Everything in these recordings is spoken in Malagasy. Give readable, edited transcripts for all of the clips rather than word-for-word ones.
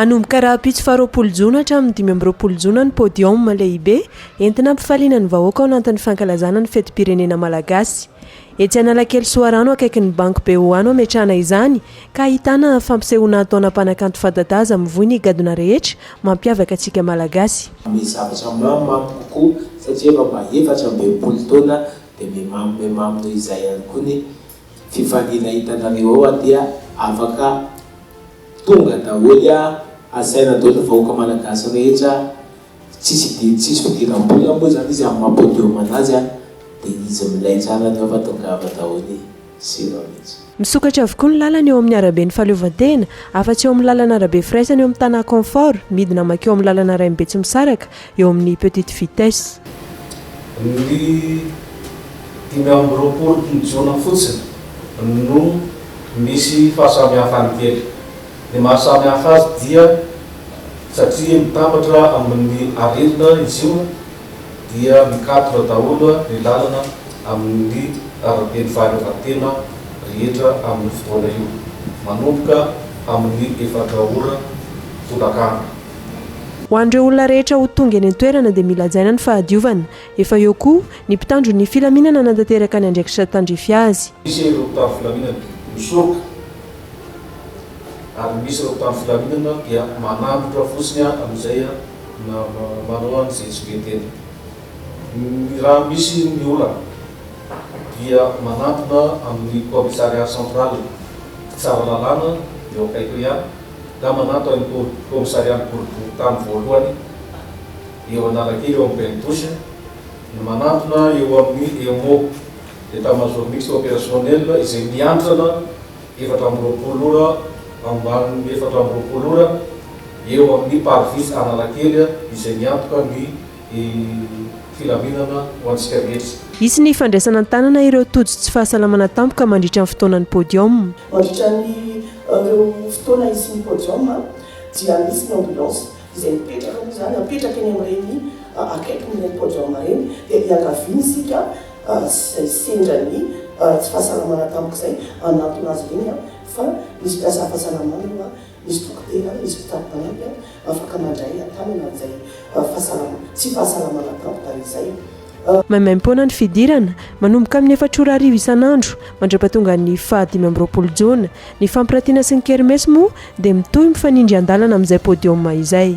Anomboka raha-pitso faharoapolo jona hatramin'ny 5 jona ny podium lehibe entina ampifaliana ny vahoaka ao anatin'ny fankalazana ny fetim-pirenena malagasy. Etsy Analakely Soarano akaikin'ny banky Beoano ametrahana izany ka ahitana fampisehoana taona mpanakanto fadadaza mivoy ny gadona rehetra mampiavaka antsika malagasy. Zavatra mamamamy kokoa satria efa mahefatra 20 taona dia memamino izay ihany koa ny fifaliana hitanareo ao dia afaka tonga daholo asaina daholo vahoaka malagasy rehetra tsisy fidiram-bola moa zany izy amin'ny mampodium anazy dia izy milay tsara nefa tongava daholo sira mihitsy. Misokatra avokoa ny lalana eo amin'ny arabe ny fahaleovantena afa-tsy eo amin'ny lalana arabe firaisana eo amin'ny tana confort midina makeo amin'ny lalana Raimbe tsy misaraka eo amin'ny petite vitesse. Ny 20 jona fotsiny no misy fahasamihafa kely. Ny mahasamihafa azy dia satria mitambatra amin'ny arena izy io dia mikatotra daholo ny lalana amin'ny arabe ny fahaleovantena rehetra amin'ny fotoana io manomboka amin'ny 4 ora tolakandro. Ho an'ireo olona rehetra ho tonga eny an-toerana dia mila hajaina ny fahadiovana. Efa eo koa ny mpitandro ny filaminana nantanteraka ny andraikitra tandrify azy. Misy ireo mpitandro filaminana misoroka ary misy ireo mpitandro filaminana dia manambotra fotsiny amin'izay manao an'izay tsy betena. Raha misy ny olana dia manantona amin'ny commissariat central tsara lalàna eo akaiky ihany da manantona ny commissariat tany voalohany eo Analakely eo amin'ny Benitosy, manantona eo amin'ny EMO état-major mixte opérationnel izay miantrana 4 ora ambany 4 ora eo amin'ny parvis Analakely izay miantoka ny filaminana ho antsika rehetra. Isy ny fandraisana tanana ireo tojo tsy fahasalamana tampoka mandritra ny fotoanan'ny podium. Mandritra ny ireo fotoana isin'ny podium dia misy ny ambulance izay mipetraka moa zany apetraka eny amin'ireny akaikin'ireny podium ireny dia hiankaviany isika izay sendra ny tsy fahasalamana tampoka izay anatona azy ireny fa misy mpiasa fahasalamana misy dokotera misy mpitandro afaka mandray tanana izay tsy fahasalamana tampoka izay. Maimaim-poana ny fidirana manomboka amin'ny 4 ora arivo isan'andro mandrapatonga ny 15 jona. Ny fampiratiana sy ny kermesy moa dia mitohy mifanindry an-dalana amin'izay podium izay.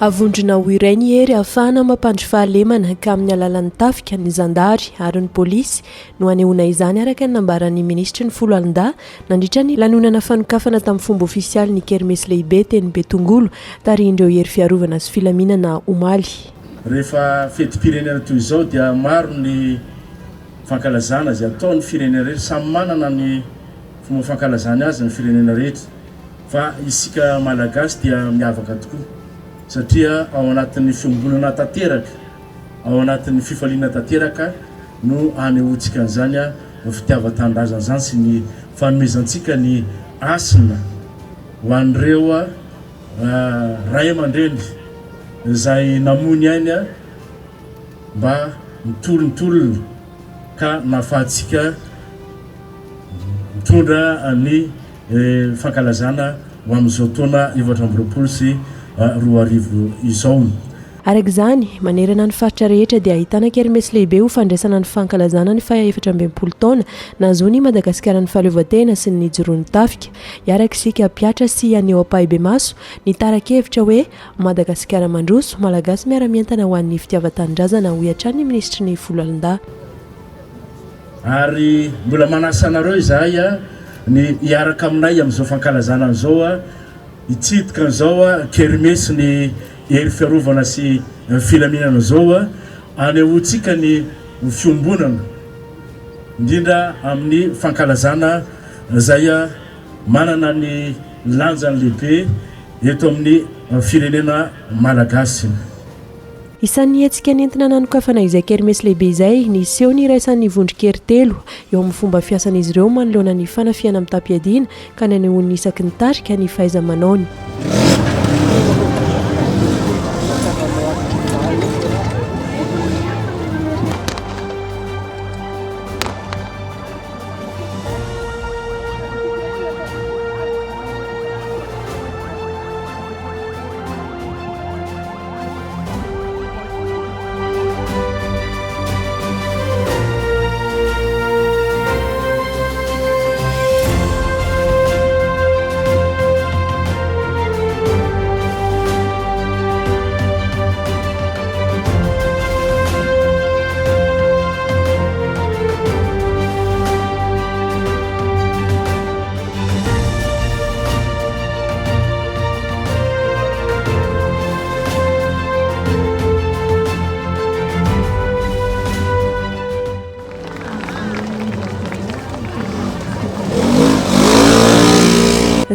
Avondrina ho iray ny hery ahafahana mampandry fahalemana ka amin'ny alalan'ny tafika ny zandary ary ny polisy no anehoana izany araka ny nambaran'ny ministra ny folo alin-da nandritra ny lanonana fanokafana tamin'ny fomba ofisialy ny kermesy lehibe teny Betongolo tarindreo hery fiarovana sy filaminana omaly. Rehefa fetim-pirenena toy izao dia maro ny fankalazana izay ataon'ny firenena rehetra samy manana ny fomba fankalazana azy ny firenena rehetra fa isika malagasy dia miavaka tokoa satria ao anatin'ny fiombonana tanteraka ao anatin'ny fifaliana tanteraka no anehoantsika an'izany fitiavan-tanindrazana zany sy ny fanomezantsika ny asina ho an'ireo ray aman-dreny izay namony ainy mba mitolona ka nahafahantsika mitondra ny fankalazana ho amin'izao taona 20 sy 20 izao. Araka izany manerana ny faritra rehetra dia ahitana kermesy lehibe ho fandraisana ny fankalazana ny 14 taona nahazoany Madagasikara ny fahaleovantena sy ny joroan'ny tafika. Iaraka isika hampiatra sy aneo ampahibe maso ny tara-kevitra hoe Madagasikara mandroso malagasy miara-mientana ho an'ny fitiavan-tanindrazana ho hatrany ministry ny folo alin-da. Ary mbola manasa anareo izahay ny hiaraka aminay amin'izao fankalazana izao hitsidika an'izao kermesy ny hery fiarovana sy filaminana izao anehoantsika ny fiombonana indrindra amin'ny fankalazana izay manana ny lanjany lehibe eto amin'ny firenena malagasy. Isan'ny hetsika nentina nanokafana izay kermesy lehibe izay niseho ny iraisan'ny vondron-kery 3 eo amin'ny fomba fiasan'izy ireo manoloana ny fanafiana amin'ny tapiadina ka nanehoan'ny isaky ny tarika ny fahaiza-manaony.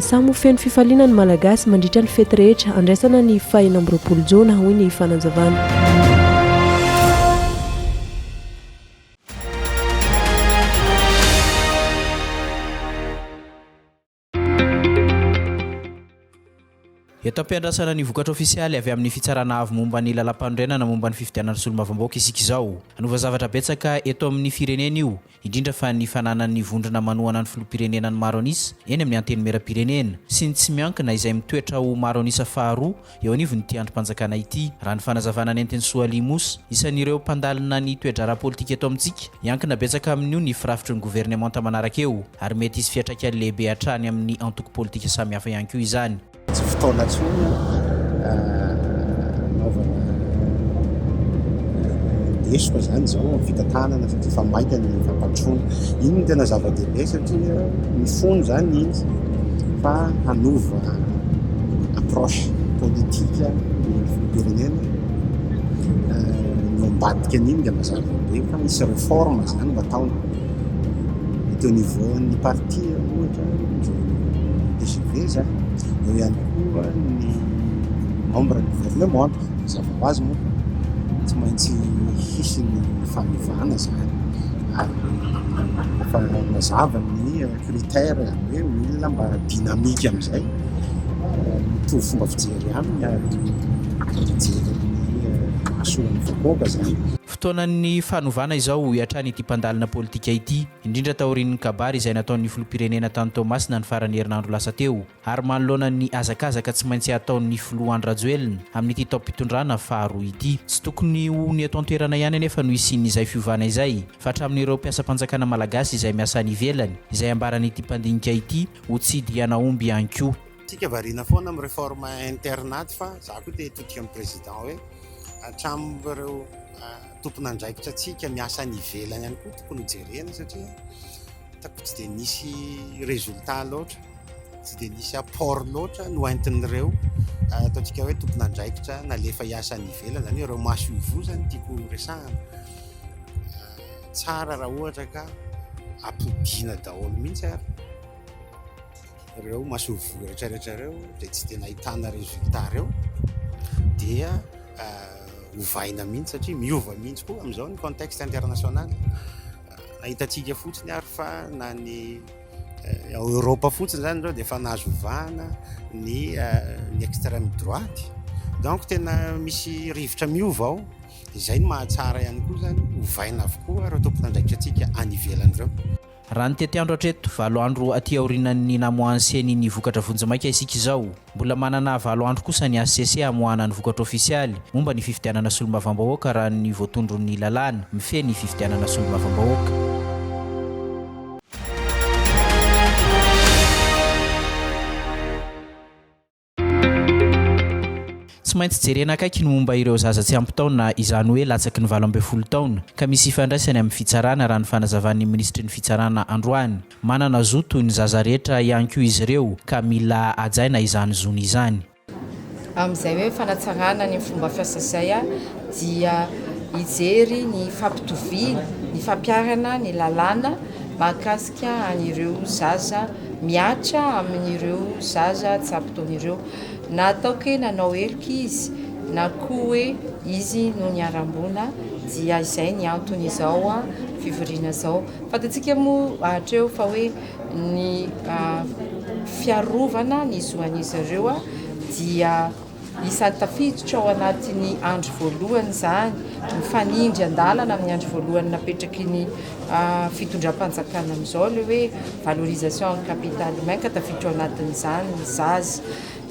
samy mofeny fifaliana ny malagasy mandritra ny fety rehetra andraisana ny fahinam-roapolo jona hoy ny fananjavana. Eto ampiandrasana ny vokatra ofisialy avy amin'ny fitsarana avy momba ny lalam-pandrenana momba ny fifidianana solomavambaoaka isika izao. Anova zavatra betsaka eto amin'ny firenena io, indrindra fa ny fananan'ny vondrona manohana ny filoham-pirenenany maro anisa eny amin'ny anteny meram-pirenena sy ny tsy miankina izay mitoetra ho maro anisa faharoa eo anivony ity androm-panjakana ity. Raha ny fanazavana ny anteny Soalimos isan'ireo mpandalina ny toedrara politika eto amintsika, iankina betsaka amin'io ny firafitry ny gouvernemanta manaraka eo ary mety isy fiatraikany lehibe hatrany amin'ny antoko politika samihafa ihany koa izany. Tsy fotoana tsony naovana lesoko zany zao fitantanana satria fa mainka ny fampatrona iny ny tena zava-dehibe satria ny fony zany izy fa hanova approche politika ny firenena no mbadika an'iny dia mazava-be fa misy réforme zany mba ataony eto au niveau ny parti ohatra DGV zany eo ihany koa ny membre du gouvernement mazava ho azy moa tsy maintsy hisy ny famivana zany ary efa mazava ny critère hoe milina mba dynamique amin'izay mitovy fomba fijery aminy ary mijery ny mahasoan'ny vahoaka zany. Fotoanan'ny fanovana izao hiatrany ity mpandalina politika ity, indrindra taorian'ny kabary izay nataon'ny filoham-pirenena tany Tomasina ny faran'ny herinandro lasa teo ary manoloana ny azakazaka tsy maintsy ataon'ny filoha Andry Rajoelina amin'ity taom-pitondrana faharoa ity. Tsy tokony ho ny eto an-toerana ihany anefa no isian'izay fiovana izay fa hatramin'ireo mpiasa-panjakana malagasy izay miasa any ivelany izay ambaran'ity mpandinika ity ho tsidy ianaomby ihany koa. Tsika variana foana amin'ny réforme internaty fa za koa te totika amin'ny président hoe hatramin'ireo tompon'andraikitra atsika miasa any ivelany ihany koa tokony jerena satria tako tsy dia nisy résultat loatra, tsy dia nisy apport loatra no entin'ireo ataontsika hoe tompon'andraikitra nalefa hiasa any ivelany zany ireo maso ivo zany tiako resahana tsara raha ohatra ka ampodiana daholo mihitsy ary ireo maso ivo rehetrarehetra reo dia tsy dia nahitana résultat reo dia hovaina mihitsy satria miova mihitsy koa amin'izao ny contexte international. Nahitantsika fotsiny ary fa na ny Europa fotsiny zany zao dia efa nahazo ovana ny extrême droite, donc tena misy rivotra miova ao, izay no mahatsara ihany koa zany hovaina avokoa ireo tompon'andraikitra atsika any ivelany ireo. Raha ny tetiandro hatreto, valo andro aty aorianan'ny namohanseny ny vokatra vonjamaika isika izao. Mbola manana valo andro kosa ny ACC amohana ny vokatra ofisialy momba ny fifidianana solomavambahoaka raha ny voatondron'ny lalàna mifehy ny fifidianana solomavambahoaka. Tsy maintsy jerena akaiky ny momba ireo zaza tsy ampy taona izany hoe latsaky ny 12 taona ka misy ifandraisany amin'ny fitsarana raha ny fanazavan'ny ministry ny fitsarana androany. Manana zo toy ny zaza rehetra ihany koa izy ireo ka mila ajaina izany zony izany. Amin'izay hoe fanatsarana ny fomba fiasa izay dia hijery ny fampitoviana, ny fampiarana, ny lalàna mahakasika an'ireo zaza miatra amin'ireo zaza tsy ampy taona ireo. Na ataoko hoe nanao heloka izy na koa hoe izy no niarambona dia izay ny antony izao fivoriana zao. Fatantsika moa hatreo fa hoe ny fiarovana ny zoan'izy ireo dia isan'ny tafiditra ao anatin'ny andro voalohany zany, mifanindry an-dalana amin'ny andro voalohany napetraky ny fitondram-panjakana amin'izao le hoe valorisation capital humain ka tafiditra ao anatin'izany ny zaza.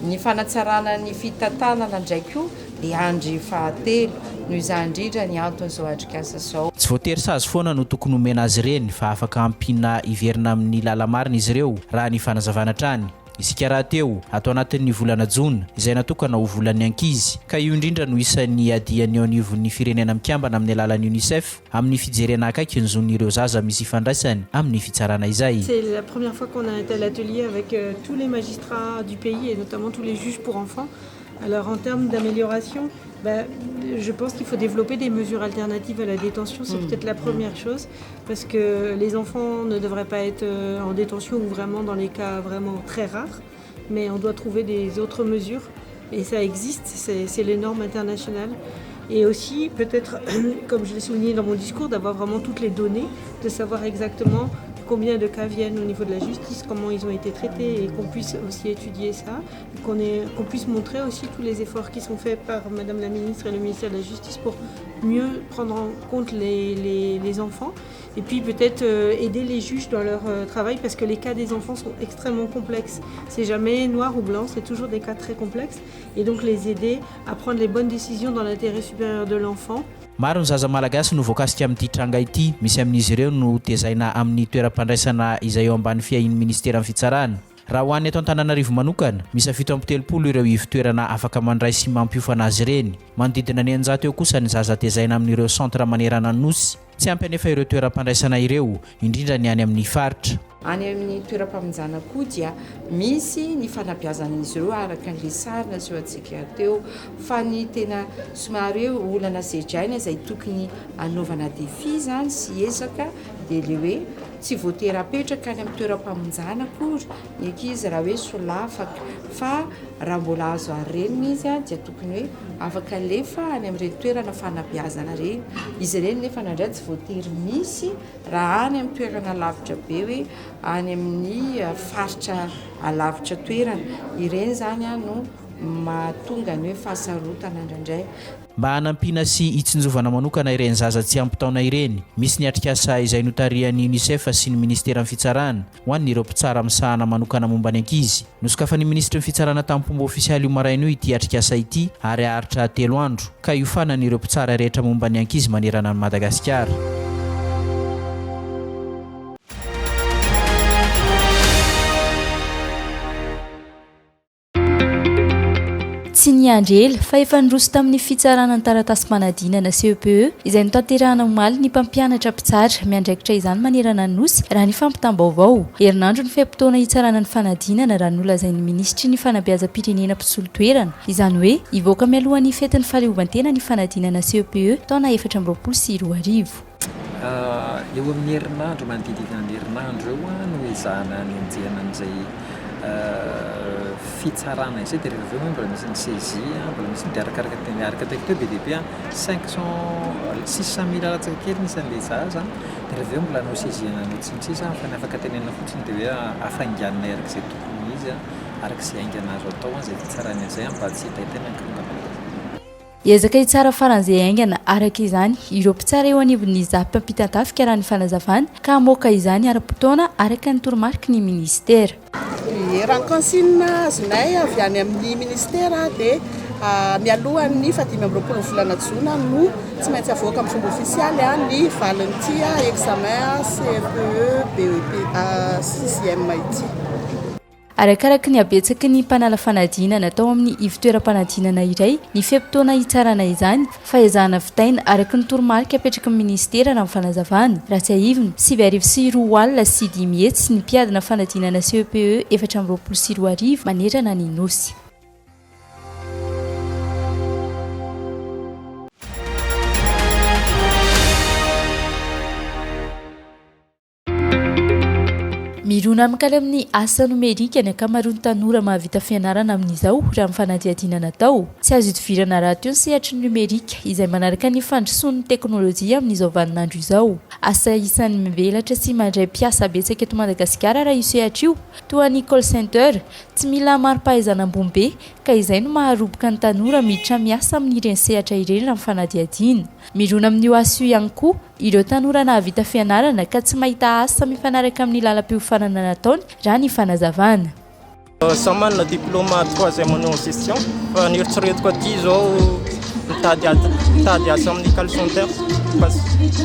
Ny fanatsarana ny fitantanana ndraiky io dia andry fahatelo noho izany indrindra ny antony zao atrikasa zao. Tsy voatery sazy foana no tokony omena azy ireny fa afaka ampiana iverina amin'ny lalamarina izy ireo raha ny fanazavana trany. Isika raha teo atao anatin'ny volana Jona izay natokana ho volan'ny ankizy ka io indrindra no isan'ny adiany eo anivon'ny firenena mikambana amin'ny alalan'ny UNICEF amin'ny fijerena akaiky ny zon'ireo zaza misy ifandraisany amin'ny fitsarana izay. C'est la première fois qu'on a un tel atelier avec tous les magistrats du pays et notamment tous les juges pour enfants. Alors en termes d'amélioration, je pense qu'il faut développer des mesures alternatives à la détention, c'est peut-être la première chose, parce que les enfants ne devraient pas être en détention ou vraiment dans les cas vraiment très rares. mais on doit trouver des autres mesures. Et ça existe, c'est les normes internationales. Et aussi, peut-être, comme je l'ai souligné dans mon discours, d'avoir vraiment toutes les données, de savoir exactement combien de cas viennent au niveau de la justice, comment ils ont été traités, et qu'on puisse aussi étudier ça, qu'on puisse montrer aussi tous les efforts qui sont faits par Madame la Ministre et le ministère de la Justice pour mieux prendre en compte les enfants, et puis peut-être aider les juges dans leur travail, parce que les cas des enfants sont extrêmement complexes. C'est jamais noir ou blanc, c'est toujours des cas très complexes, et donc les aider à prendre les bonnes décisions dans l'intérêt supérieur de l'enfant. Maro ny zaza malagasy no voakasika amin'ity tranga ity, misy amin'izy ireo no tezaina amin'ny toeram-pandraisana izay eo ambany fiahin'ny ministera amin'ny fitsarana. Raha ho an'ny eto Antananarivo manokana, misy 730 ireo ivitoerana afaka mandray sy mampiofana azy ireny. Manodidina 900 eo kosa ny zaza tezaina amin'ireo centre manerana ny nosy. Tsy ampy anefa ireo toeram-pandraisana ireo, indrindra ny any amin'ny faritra. Any amin'ny toeram-pamonjana koa dia misy ny fanabeazan'izy ireo araka ny sarina sy antsika teo, fa ny tena somary eo olana sedraina izay tokony anaovana défi zany sy ezaka dia le hoe tsy voaterapetraka any amin'ny toeram-pamonjana akory ny ankizy raha hoe solafaka, fa raha mbola azo arenina izy dia tokony hoe afaka alefa any amin'ireny toerana fanabeazana reny. Izy ireny nefa nandray tsy voatery misy raha any amin'ny toerana lavitra be hoe any amin'ny faritra alavitra toerana, ireny zany no mahatonga ny hoe fahasarotana indraindray. Mba hanampiana sy hitsinjovana manokana ireny zaza tsy ampitaona ireny, misy ny atrikasa izay notarian'ny UNICEF sy ny ministera ny fitsarana ho an'ireo mpitsara misahana manokana momba ny ankizy. Nosokafan'ny ministra ny fitsarana tamin'ny fomba ofisialy io maraina io ity atrikasa ity ary aharitra 3 andro ka iofanan'ireo mpitsara rehetra momba ny ankizy manerana ny Madagasikara. Tsy niandry ela fa efa niroso tamin'ny fitsarana ny taratasy manadinana CEPE izay notanterahana omaly ny mpampianatra mpitsara miandraikitra izany manerana ny nosy raha ny fampitam-baovao. Herinandro ny feam-potoana hitsarana ny fanadinana raha nolazain'ny ministry ny fanabeazam-pirenena mpisolo toerana, izany hoe hivoaka mialohan'ny fetin'ny fahaleovantena ny fanadinana CEPE taona 2024. Eo amin'ny herinandro manodidina ny herinandro eo no ezahana ny anjehana an'izay fitsarana izay dia rehefa avy eo mbola misy ny saisie, mbola misy ny araka teo be dia be 600 000 latsaka kely nisy an'ilay zaza, dia rehefa avy eo mbola no saisiena no tsintsisa fa ny afaka tenenina fotsiny dia hoe afainganina arak'izay tokony izy arak'izay aingana azo atao izay fitsarana izay mba tsy hitaitena ankangana. Ezaka hitsara faran'izay aingana araka izany ireo mpitsara eo anivon'ny zapy-mpitantafika raha ny fanazavana ka hamoaka izany ara-potoana araka ny toromarika ny ministera. Raha consigne azonay avy any amin'ny ministera dia mialohan'ny 20 volana Jona no tsy maintsy avoaka amin'ny fomba ofisialy ny valentia examen CFE BEP 6e ity. Arakaraka ny abetsaky ny mpanala fanadinana natao amin'ny ivitoeram-panadinana iray ny feam-potoana hitsarana izany fa ezahana vitaina araka ny toromarika apetraka amin'ny ministera raha ny fanazavana. Raha tsy ahivina 7 alina sy 10 mihetsy sy ny mpiadina fanadinana CEPE 2024 manerana ny nosy. Mirona amikala amin'ny asa nomerika ny ankamaroan'ny tanora mahavita fianarana amin'izao raha ny fanadihadiana natao. Tsy azo idivirana raha teo ny sehatry ny nomerika izay manaraka ny fandrosoan'ny teknôlôjia amin'izao vaninandro izao. Asa isan'ny mivelatra sy mandray mpiasa betsaka eto Madagasikara raha io sehatra io, toa ny call center, tsy mila mari-pahaizana ambony be ka izay no maharoboka ny tanora miditra miasa amin'ireny sehatra ireny raha ny fanadihadiana. Mirona amin'io asa io ihany koa ireo tanora nahavita fianarana ka tsy mahita asa mifanaraka amin'ny lalam-piofanana nataony raha ny fanazavana. Samy manana diplôme 3e année en gestion fa ny eritreretiko aty zao mitady asa amin'ny call center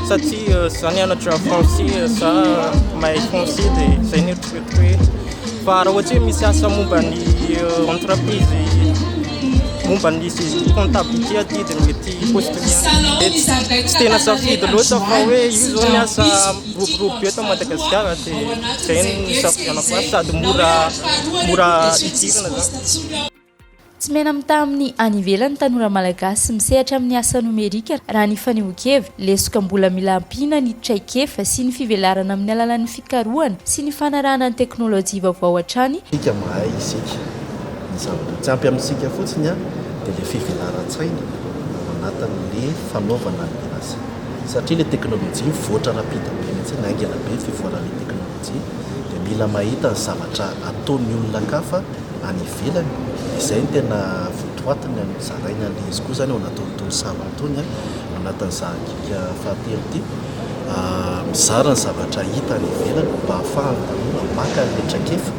satria za nianatra français za mahay français dia zay ny eritreretiko hoe fa raha ohatra hoe misy asa momba ny entreprise momba ny comptabilité aty dia mety postulien. Tsy tena safidy loatra fa hoe io zao ny asa roborobio eto Madagasikara dia zay ny safidianako azy sady mora idirana zany. tsy mena mita amin'ny any ivelany tanora malagasy misehatra amin'ny asa nomerika raha ny fanehoan-kevitra lesoka mbola mila ampiana ny traikefa sy ny fivelarana amin'ny alalan'ny fikarohana sy ny fanarahana ny teknôlôjia vaovao hatrany. Isika mahay isika ny zavatra tsy ampy amintsika fotsiny dia ilay fivelaran-tsaina anatin'le fanaovana ny asa satria ilay teknôlôjia voatra rapida be mihitsy naingana be fivoaran'ilay teknôlôjia dia mila mahita ny zavatra ataon'ny olona kafa any ivelany. Izay ny tena votoatiny zaraina le izy koa zany ao anatin'itony savatony ao anatin'izakika fahatelo ity mizara ny zavatra hita any ivelany mba ahafahany tanora maka le traikefa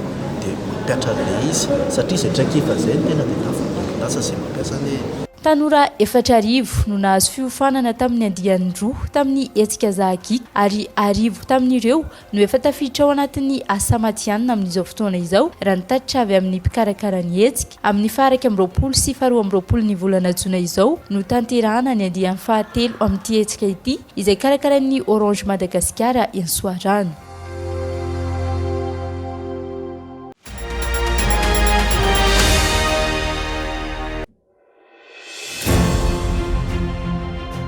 dia mampiatra le izy satria izay traikefa izay ny tena dia nafan'olonasa izay mampiasa le tanora 4 no nahazo fiofanana tamin'ny andiany roa tamin'ny hetsika zahakika ary 10 tamin'ireo no efa tafiditra ao anatin'ny asa matianina amin'izao fotoana izao raha nitatitra avy amin'ny mpikarakara ny hetsika amin'ny faraka 20 sy 22 ny volana jona izao no tanterahana ny andiany fahatelo amin'ity hetsika ity izay karakaran'ny Orange Madagascar Insoarano.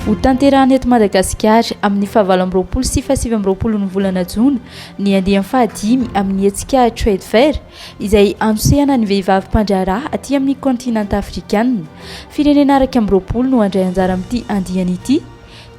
Ho tanterahana eto Madagasikara amin'ny 27 sy 29 ny volana jona ny andiany fahadimy amin'ny hetsika trade fair izay anosehana ny vehivavy mpandraharaha aty amin'ny kontinanta afrikanina. Firenena araka 20 no andray anjara amin'ity andiany ity.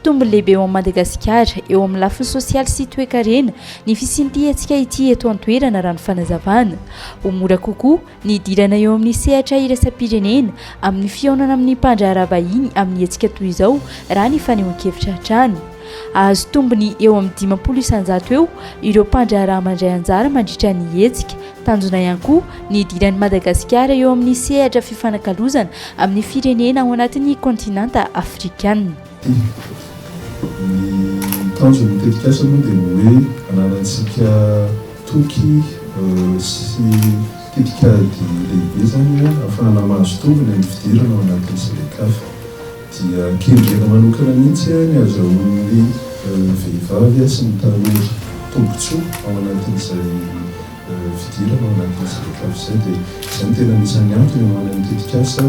Tombony lehibe ao Madagasikara eo amin'ny lafiny sosialy sy toe-karena ny fisian'ity hetsika ity eto an-toerana raha ny fanazavana. Ho mora kokoa ny idirana eo amin'ny sehatra iraisam-pirenena amin'ny fihaonana amin'ny mpandraharaha vahiny amin'ny hetsika toy izao raha ny fanehoan-kevitra hatrany. Azo tombony eo amin'ny 50 isanjato eo ireo mpandraharaha mandray anjara mandritra ny hetsika. Tanjona ihany koa ny idiran'ny Madagasikara eo amin'ny sehatra fifanakalozana amin'ny firenena ao anatin'ny kontinanta afrikanina. Ny tanjony matetika asa moa dia hoe anarantsika toky sy tetikady lehibe zany ahafahana mahazo tombony amin'ny fidirana ao anatin'ny selekafa dia kendrena manokana mihitsy ny azahoan'ny vehivavy sy ny tanora tombotsoa ao anatin'izay fidirana ao anatin'ny selekafa izay dia izay no tena anisan'ny antony manana tetika asa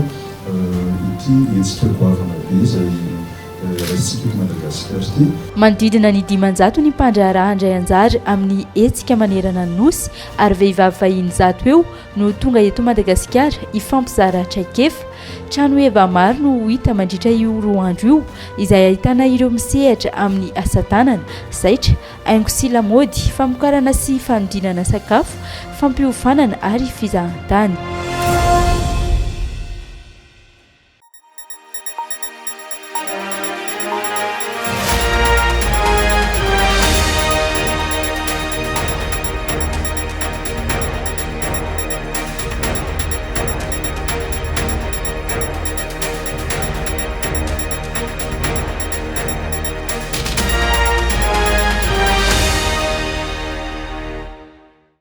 ity hetsika goavana be izay manodidina ny 500 ny mpandraharaha andray anjara amin'ny hetsika manerana ny nosy ary vehivavy vahiny 100 eo no tonga eto Madagasikara hifampizara traikefa. Trano eva maro no hita mandritra io roa andro io izay ahitana ireo misehatra amin'ny asa tanana, zaitra, haingo sy lamaody, famokarana sy fanodinana sakafo, fampiofanana ary fizahan-tany.